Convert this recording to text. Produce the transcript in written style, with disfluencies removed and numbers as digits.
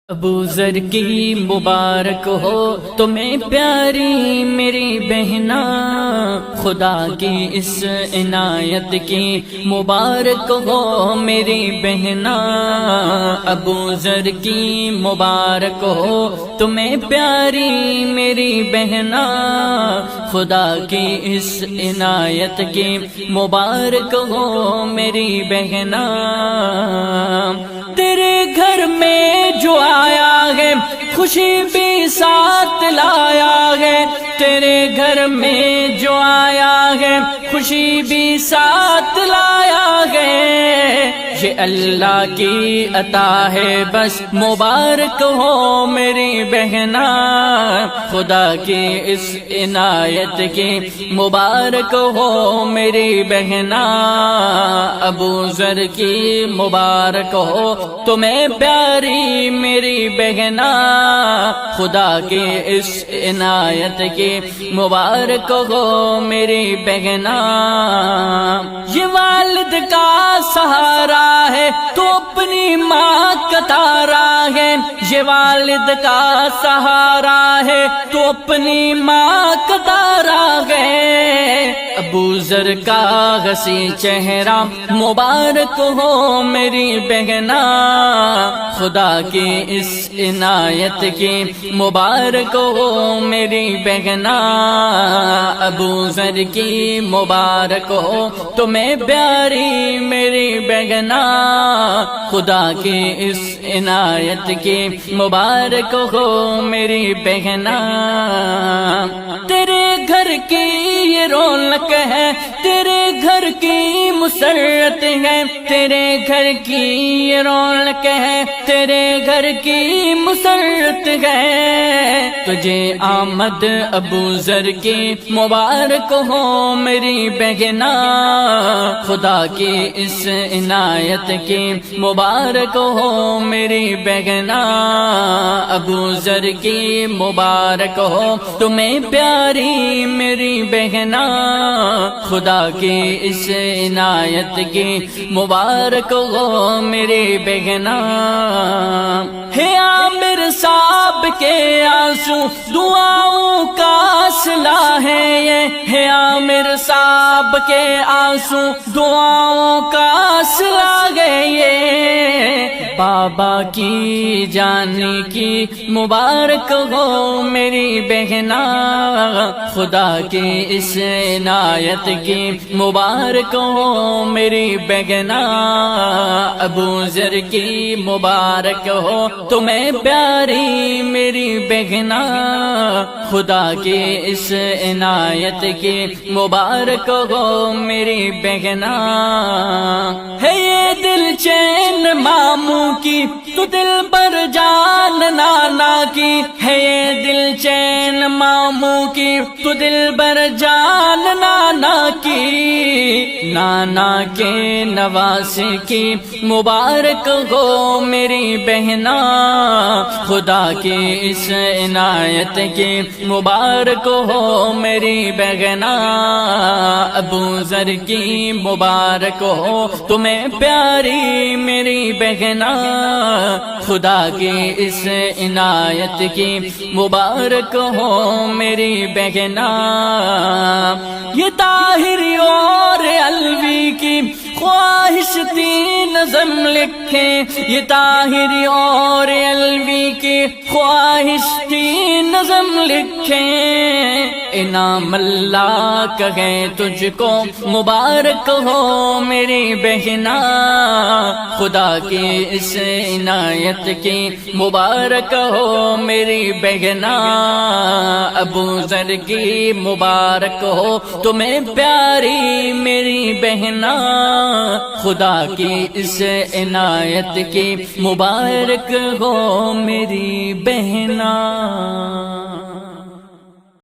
ابو ذر کی مبارک ہو تمہیں پیاری میری بہنا، خدا کی اس عنایت کی مبارک ہو میری بہنا۔ ابو ذر کی مبارک ہو تمہیں پیاری میری بہنا، خدا کی اس عنایت کی مبارک ہو میری بہنا۔ تیرے گھر میں جو آیا ہے خوشی بھی ساتھ لایا ہے، تیرے گھر میں جو آیا ہے خوشی بھی ساتھ لایا ہے۔ یہ اللہ کی عطا ہے بس مبارک ہو میری بہنا، خدا کی اس عنایت کی مبارک ہو میری بہنا۔ ابو ذر کی مبارک ہو تمہیں پیاری میری بہنا، خدا کی اس عنایت کی مبارک ہو میری بہنا۔ یہ والد کا سہارا ہے تو اپنی ماں کا تارا ہے، یہ والد کا سہارا ہے تو اپنی ماں کا تارا ہے۔ ابو ذر کا حسین چہرہ مبارک ہو میری بہنا، خدا کی اس عنایت کی مبارک ہو میری بہنا۔ ابو ذر کی مبارک ہو تمہیں پیاری میری بہنا، خدا کی اس عنایت کی مبارک ہو میری بہنا۔ تیرے گھر کی یہ رونق ہے، تیرے گھر کی مسرت ہے، تیرے گھر کی یہ رونق ہے، تیرے گھر کی مسرت ہے۔ تجھے آمد ابو ذر کی مبارک ہو میری بہنا، خدا کی اس عنایت کی مبارک ہو میری بہنا۔ ابو ذر کی مبارک ہو تمہیں پیاری میری بہنا، خدا کی اس عنایت کی مبارک ہو میری بہنا۔ ہے عامر صاحب کے آنسو دعاؤں کا صلہ ہے یہ، ہے عامر صاحب کے آنسو دعاؤں کا صلہ ہے یہ۔ بابا کی جان کی مبارک ہو میری بہنا، خدا کی اس عنایت کی مبارک ہو میری بہنا۔ ابو ذر کی مبارک ہو تمہیں پیاری میری بہنا، خدا کی اس عنایت کی مبارک ہو میری بہنا۔ ہے یہ دل چین ماموں کی تو دل بر جان نانا کی، ہے یہ دل چین ماموں کی تو دل بر جان نانا کی۔ نانا کے نواسے کی مبارک ہو میری بہنا، خدا کی اس عنایت کی مبارک ہو میری بہنا۔ ابو ذر کی مبارک ہو تمہیں پیاری میری بہنا، خدا کی اس عنایت کی مبارک ہو میری بہنا۔ یہ طاہری اور علوی کی خواہش تھی نظم لکھیں، یہ طاہری اور علوی کی خواہش تھی نظم لکھیں۔ انعام اللہ کہے تجھ کو مبارک ہو میری بہنا، خدا کی اس عنایت کی مبارک ہو میری بہنا۔ ابو ذر کی مبارک ہو تمہیں پیاری میری بہنا، خدا کی اس عنایت کی مبارک ہو میری بہنا۔